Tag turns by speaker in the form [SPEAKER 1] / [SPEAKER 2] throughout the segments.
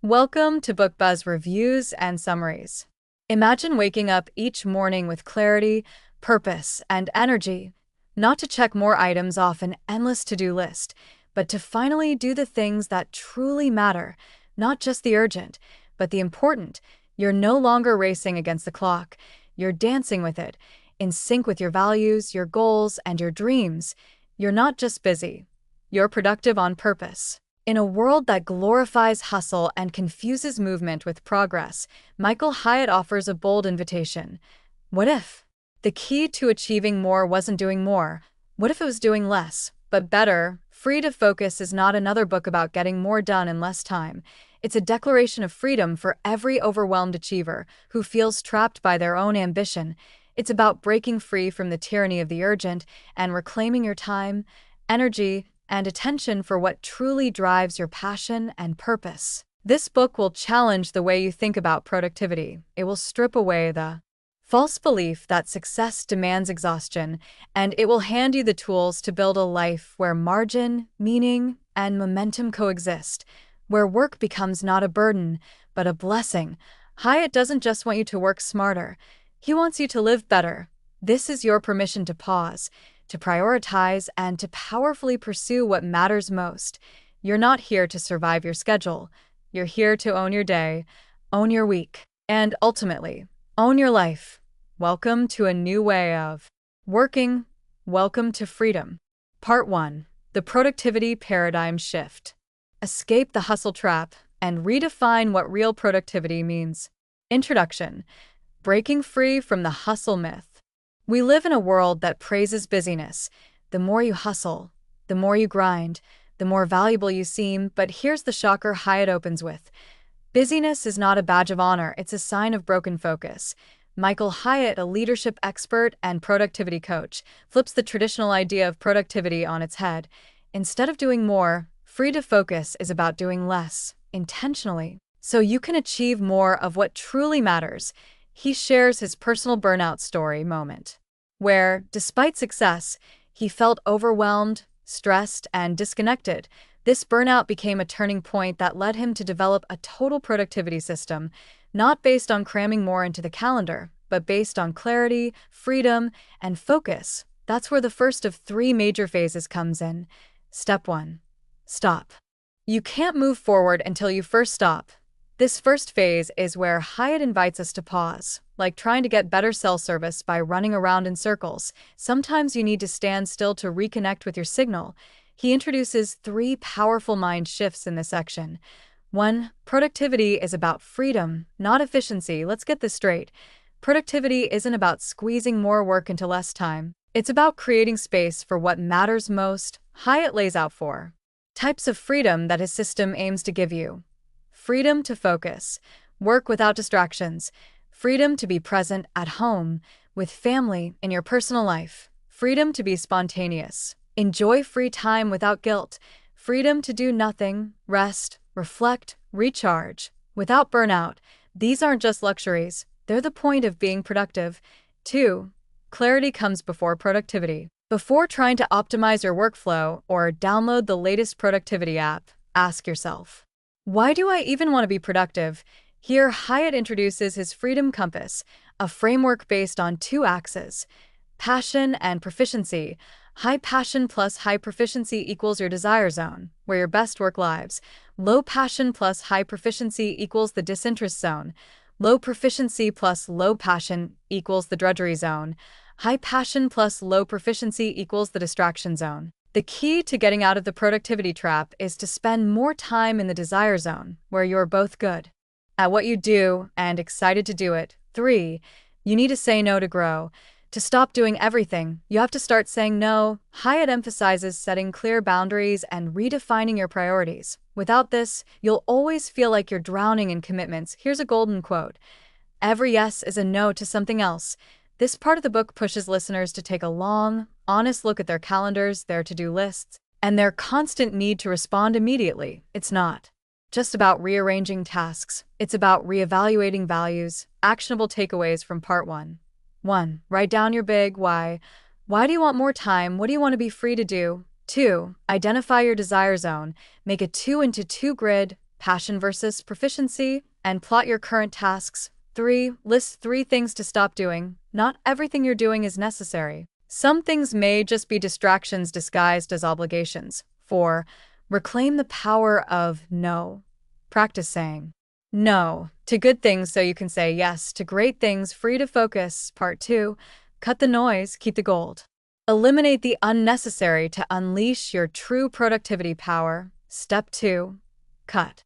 [SPEAKER 1] Welcome to Book Buzz Reviews and Summaries. Imagine waking up each morning with clarity, purpose, and energy, not to check more items off an endless to-do list, but to finally do the things that truly matter, not just the urgent, but the important. You're no longer racing against the clock. You're dancing with it, in sync with your values, your goals, and your dreams. You're not just busy. You're productive on purpose. In a world that glorifies hustle and confuses movement with progress, Michael Hyatt offers a bold invitation. What if the key to achieving more wasn't doing more? What if it was doing less, but better? Free to Focus is not another book about getting more done in less time. It's a declaration of freedom for every overwhelmed achiever who feels trapped by their own ambition. It's about breaking free from the tyranny of the urgent and reclaiming your time, energy, and attention for what truly drives your passion and purpose. This book will challenge the way you think about productivity. It will strip away the false belief that success demands exhaustion, and it will hand you the tools to build a life where margin, meaning, and momentum coexist, where work becomes not a burden, but a blessing. Hyatt doesn't just want you to work smarter. He wants you to live better. This is your permission to pause, to prioritize, and to powerfully pursue what matters most. You're not here to survive your schedule. You're here to own your day, own your week, and ultimately, own your life. Welcome to a new way of working. Welcome to freedom. Part 1. The Productivity Paradigm Shift. Escape the hustle trap and redefine what real productivity means. Introduction. Breaking free from the hustle myth. We live in a world that praises busyness. The more you hustle, the more you grind, the more valuable you seem. But here's the shocker Hyatt opens with. Busyness is not a badge of honor, it's a sign of broken focus. Michael Hyatt, a leadership expert and productivity coach, flips the traditional idea of productivity on its head. Instead of doing more, Free to Focus is about doing less, intentionally, so you can achieve more of what truly matters. He shares his personal burnout story moment, where, despite success, he felt overwhelmed, stressed, and disconnected. This burnout became a turning point that led him to develop a total productivity system, not based on cramming more into the calendar, but based on clarity, freedom, and focus. That's where the first of 3 major phases comes in. Step 1. Stop. You can't move forward until you first stop. This first phase is where Hyatt invites us to pause, like trying to get better cell service by running around in circles. Sometimes you need to stand still to reconnect with your signal. He introduces 3 powerful mind shifts in this section. 1. Productivity is about freedom, not efficiency. Let's get this straight. Productivity isn't about squeezing more work into less time. It's about creating space for what matters most. Hyatt lays out 4 types of freedom that his system aims to give you. Freedom to focus, work without distractions. Freedom to be present at home, with family, in your personal life. Freedom to be spontaneous. Enjoy free time without guilt. Freedom to do nothing, rest, reflect, recharge, without burnout. These aren't just luxuries, they're the point of being productive. 2. Clarity comes before productivity. Before trying to optimize your workflow or download the latest productivity app, ask yourself, why do I even want to be productive? Here, Hyatt introduces his Freedom Compass, a framework based on 2 axes: passion and proficiency. High passion plus high proficiency equals your desire zone, where your best work lives. Low passion plus high proficiency equals the disinterest zone. Low proficiency plus low passion equals the drudgery zone. High passion plus low proficiency equals the distraction zone. The key to getting out of the productivity trap is to spend more time in the desire zone, where you're both good at what you do and excited to do it. 3. You need to say no to grow. To stop doing everything, you have to start saying no. Hyatt emphasizes setting clear boundaries and redefining your priorities. Without this, you'll always feel like you're drowning in commitments. Here's a golden quote. Every yes is a no to something else. This part of the book pushes listeners to take a long, honest look at their calendars, their to-do lists, and their constant need to respond immediately. It's not just about rearranging tasks. It's about reevaluating values. Actionable takeaways from Part 1. 1. Write down your big why. Why do you want more time? What do you want to be free to do? 2. Identify your desire zone. Make a 2 into 2 grid. passion versus proficiency, and plot your current tasks. 3. List 3 things to stop doing. Not everything you're doing is necessary. Some things may just be distractions disguised as obligations. 4. Reclaim the power of no. Practice saying no to good things so you can say yes to great things, free to focus. Part 2. Cut the noise, keep the gold. Eliminate the unnecessary to unleash your true productivity power. Step 2. Cut.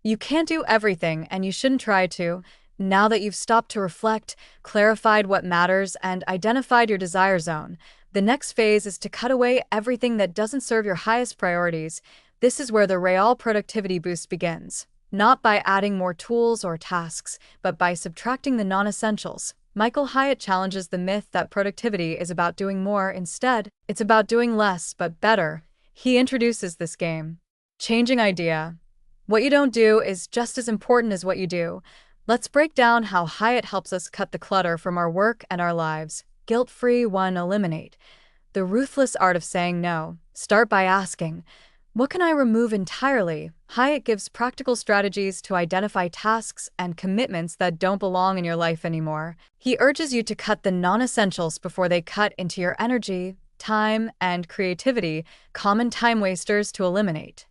[SPEAKER 1] You can't do everything, and you shouldn't try to. Now that you've stopped to reflect, clarified what matters, and identified your desire zone, the next phase is to cut away everything that doesn't serve your highest priorities. This is where the real productivity boost begins. Not by adding more tools or tasks, but by subtracting the non-essentials. Michael Hyatt challenges the myth that productivity is about doing more. Instead, it's about doing less but better. He introduces this game changing idea. What you don't do is just as important as what you do. Let's break down how Hyatt helps us cut the clutter from our work and our lives. Guilt-free. 1. Eliminate. The ruthless art of saying no. Start by asking, what can I remove entirely? Hyatt gives practical strategies to identify tasks and commitments that don't belong in your life anymore. He urges you to cut the non-essentials before they cut into your energy, time, and creativity. Common time wasters to eliminate.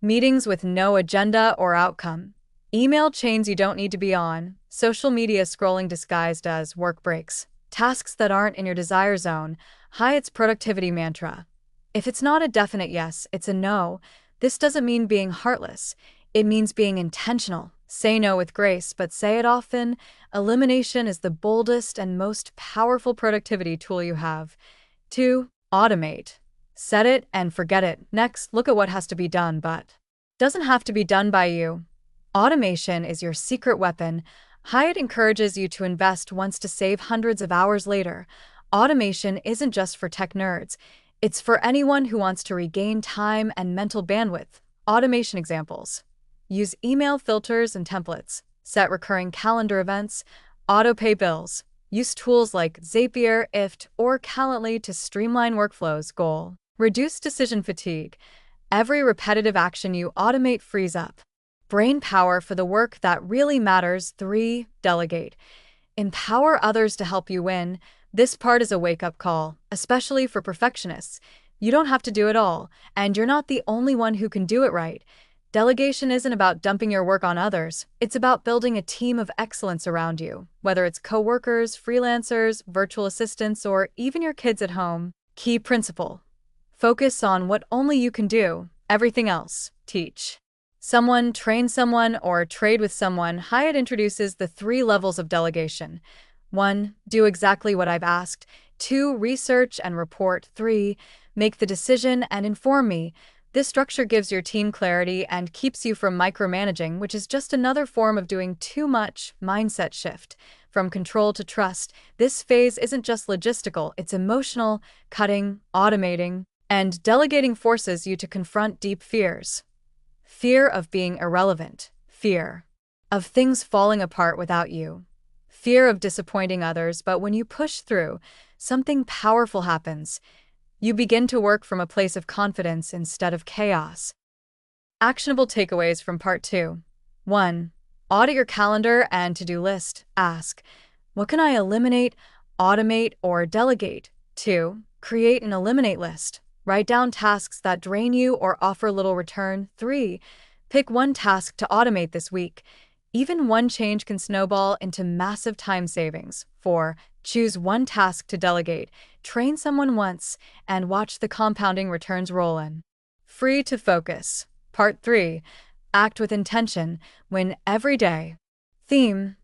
[SPEAKER 1] Meetings with no agenda or outcome. Email chains you don't need to be on. Social media scrolling disguised as work breaks. Tasks that aren't in your desire zone. Hyatt's productivity mantra. If it's not a definite yes, it's a no. This doesn't mean being heartless. It means being intentional. Say no with grace, but say it often. Elimination is the boldest and most powerful productivity tool you have. 2. Automate. Set it and forget it. Next, look at what has to be done, but doesn't have to be done by you. Automation is your secret weapon. Hyatt encourages you to invest once to save hundreds of hours later. Automation isn't just for tech nerds. It's for anyone who wants to regain time and mental bandwidth. Automation examples. Use email filters and templates. Set recurring calendar events. Auto-pay bills. Use tools like Zapier, Ift, or Calendly to streamline workflows. Goal. Reduce decision fatigue. Every repetitive action you automate frees up brain power for the work that really matters. 3. Delegate. Empower others to help you win. This part is a wake-up call, especially for perfectionists. You don't have to do it all, and you're not the only one who can do it right. Delegation isn't about dumping your work on others. It's about building a team of excellence around you, whether it's coworkers, freelancers, virtual assistants, or even your kids at home. Key principle. Focus on what only you can do. Everything else, teach someone, train someone, or trade with someone. Hyatt introduces the 3 levels of delegation. 1. Do exactly what I've asked. 2. Research and report. 3. Make the decision and inform me. This structure gives your team clarity and keeps you from micromanaging, which is just another form of doing too much. Mindset shift. From control to trust. This phase isn't just logistical, it's emotional. Cutting, automating, and delegating forces you to confront deep fears. Fear of being irrelevant. Fear of things falling apart without you. Fear of disappointing others, but when you push through, something powerful happens. You begin to work from a place of confidence instead of chaos. Actionable takeaways from Part 2. 1. Audit your calendar and to-do list. Ask, what can I eliminate, automate, or delegate? 2. Create an eliminate list. Write down tasks that drain you or offer little return. 3. Pick one task to automate this week. Even one change can snowball into massive time savings. 4. Choose one task to delegate. Train someone once and watch the compounding returns roll in. Free to focus. Part 3. Act with intention. Win every day. Theme.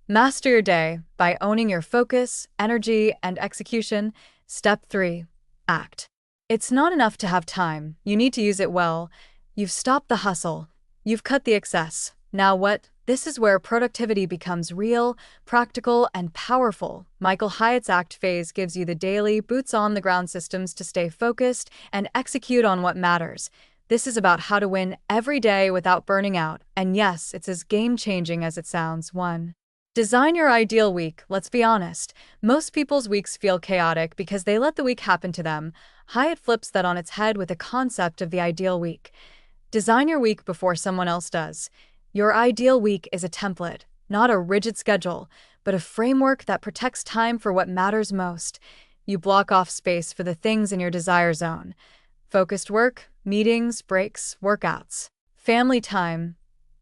[SPEAKER 1] Master your day by owning your focus, energy, and execution. Step 3. Act. It's not enough to have time. You need to use it well. You've stopped the hustle. You've cut the excess. Now what? This is where productivity becomes real, practical, and powerful. Michael Hyatt's ACT phase gives you the daily, boots-on-the-ground systems to stay focused and execute on what matters. This is about how to win every day without burning out. And yes, it's as game-changing as it sounds. 1. Design your ideal week. Let's be honest. Most people's weeks feel chaotic because they let the week happen to them. Hyatt flips that on its head with the concept of the ideal week. Design your week before someone else does. Your ideal week is a template, not a rigid schedule, but a framework that protects time for what matters most. You block off space for the things in your desire zone. Focused work, meetings, breaks, workouts, family time,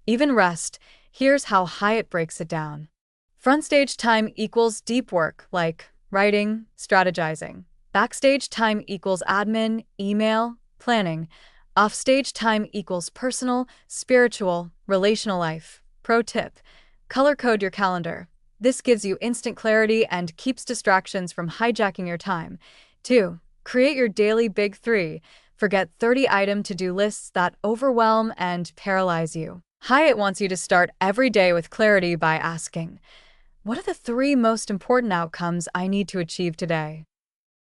[SPEAKER 1] even rest. Here's how Hyatt breaks it down. Front stage time equals deep work, like writing, strategizing. Backstage time equals admin, email, planning. Offstage time equals personal, spiritual, relational life. Pro tip: color code your calendar. This gives you instant clarity and keeps distractions from hijacking your time. 2. Create your daily big 3. Forget 30-item to-do lists that overwhelm and paralyze you. Hyatt wants you to start every day with clarity by asking, what are the 3 most important outcomes I need to achieve today?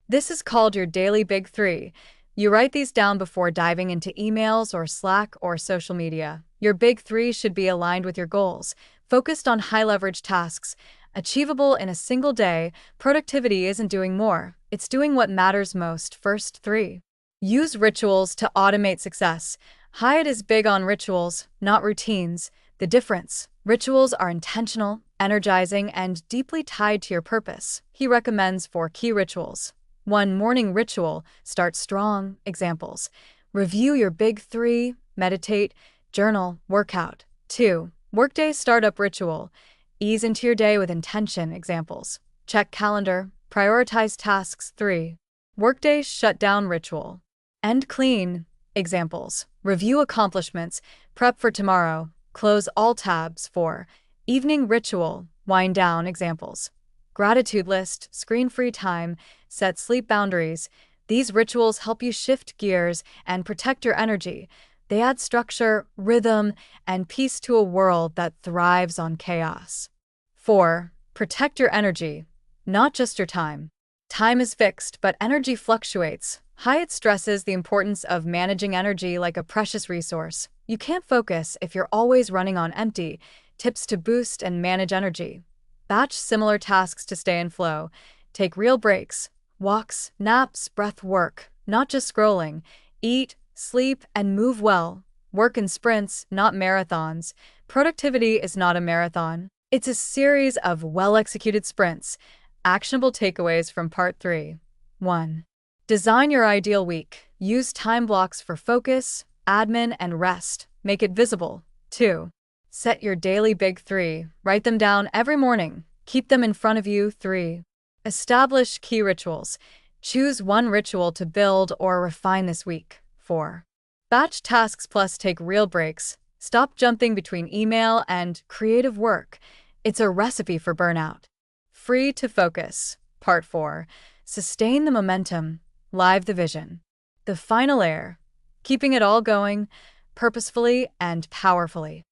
[SPEAKER 1] This is called your daily big 3. You write these down before diving into emails or Slack or social media. Your big 3 should be aligned with your goals, focused on high-leverage tasks, achievable in a single day. Productivity isn't doing more, it's doing what matters most. First 3. Use rituals to automate success. Hyatt is big on rituals, not routines. The difference: rituals are intentional, energizing, and deeply tied to your purpose. He recommends 4 key rituals. 1. Morning ritual. Start strong. Examples: review your big 3, meditate, journal, workout. 2. Workday startup ritual. Ease into your day with intention. Examples: check calendar, prioritize tasks. 3. Workday shutdown ritual. End clean. Examples: review accomplishments, prep for tomorrow, close all tabs. 4. Evening ritual. Wind down. Examples: gratitude list, screen-free time, set sleep boundaries. These rituals help you shift gears and protect your energy. They add structure, rhythm, and peace to a world that thrives on chaos. 4. Protect your energy, not just your time. Time is fixed, but energy fluctuates. Hyatt stresses the importance of managing energy like a precious resource. You can't focus if you're always running on empty. Tips to boost and manage energy: batch similar tasks to stay in flow. Take real breaks, walks, naps, breath work, not just scrolling. Eat, sleep, and move well. Work in sprints, not marathons. Productivity is not a marathon. It's a series of well-executed sprints. Actionable takeaways from Part 3. 1. Design your ideal week. Use time blocks for focus, admin, and rest. Make it visible. 2. Set your daily big 3. Write them down every morning. Keep them in front of you. 3. Establish key rituals. Choose one ritual to build or refine this week. 4. Batch tasks plus take real breaks. Stop jumping between email and creative work. It's a recipe for burnout. Free to focus. Part 4. Sustain the momentum. Live the vision. The final layer: keeping it all going, purposefully and powerfully.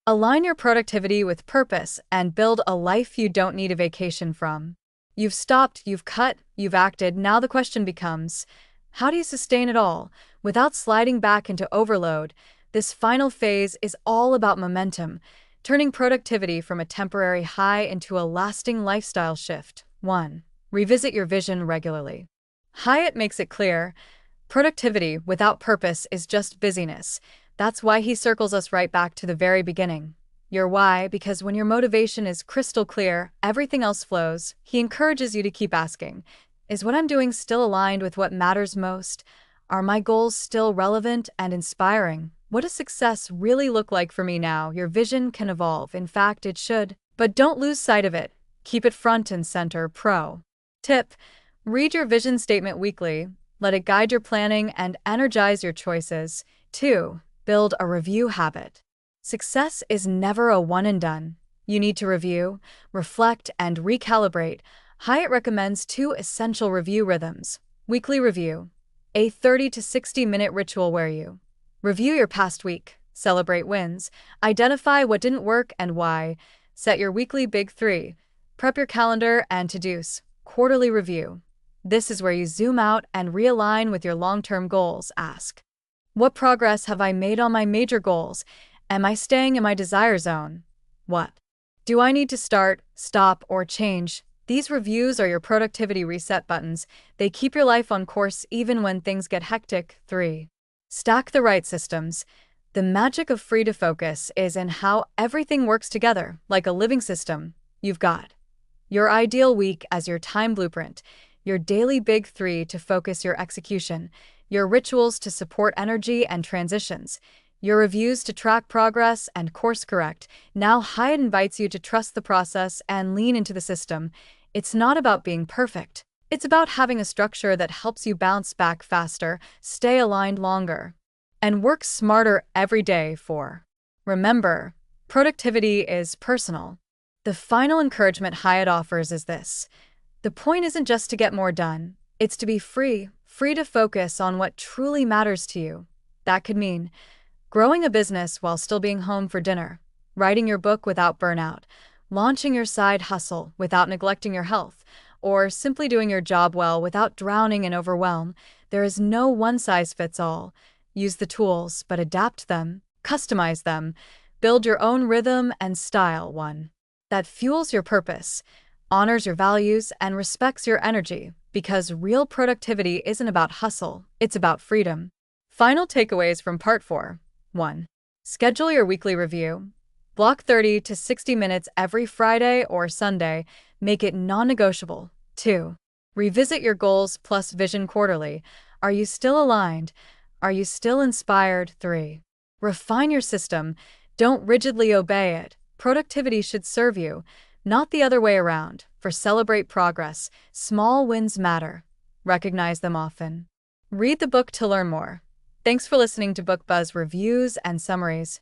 [SPEAKER 1] Align your productivity with purpose and build a life you don't need a vacation from. You've stopped, you've cut, you've acted. Now the question becomes, how do you sustain it all without sliding back into overload? This final phase is all about momentum, turning productivity from a temporary high into a lasting lifestyle shift. 1. Revisit your vision regularly. Hyatt makes it clear, productivity without purpose is just busyness. That's why he circles us right back to the very beginning. Your why, because when your motivation is crystal clear, everything else flows. He encourages you to keep asking, is what I'm doing still aligned with what matters most? Are my goals still relevant and inspiring? What does success really look like for me now? Your vision can evolve. In fact, it should. But don't lose sight of it. Keep it front and center. Pro tip: read your vision statement weekly. Let it guide your planning and energize your choices. 2. Build a review habit. Success is never a one and done. You need to review, reflect, and recalibrate. Hyatt recommends 2 essential review rhythms. Weekly review: a 30 to 60-minute ritual where you review your past week, celebrate wins, identify what didn't work and why, set your weekly big 3, prep your calendar and to-dos. Quarterly review: this is where you zoom out and realign with your long-term goals. Ask, what progress have I made on my major goals? Am I staying in my desire zone? What do I need to start, stop, or change? These reviews are your productivity reset buttons. They keep your life on course even when things get hectic. 3. Stack the right systems. The magic of free to focus is in how everything works together, like a living system. You've got your ideal week as your time blueprint, your daily big three to focus your execution, your rituals to support energy and transitions, your reviews to track progress and course correct. Now Hyatt invites you to trust the process and lean into the system. It's not about being perfect. It's about having a structure that helps you bounce back faster, stay aligned longer, and work smarter every day for. Remember, productivity is personal. The final encouragement Hyatt offers is this. The point isn't just to get more done. It's to be free to focus on what truly matters to you. That could mean growing a business while still being home for dinner, writing your book without burnout, launching your side hustle without neglecting your health, or simply doing your job well without drowning in overwhelm. There is no one-size-fits-all. Use the tools, but adapt them, customize them, build your own rhythm and style, one that fuels your purpose, honors your values, and respects your energy, because real productivity isn't about hustle, it's about freedom. Final takeaways from Part 4. 1. Schedule your weekly review. Block 30 to 60 minutes every Friday or Sunday. Make it non-negotiable. 2. Revisit your goals plus vision quarterly. Are you still aligned? Are you still inspired? 3. Refine your system. Don't rigidly obey it. Productivity should serve you, not the other way around. Celebrate progress. Small wins matter. Recognize them often. Read the book to learn more. Thanks for listening to Book Buzz reviews and summaries.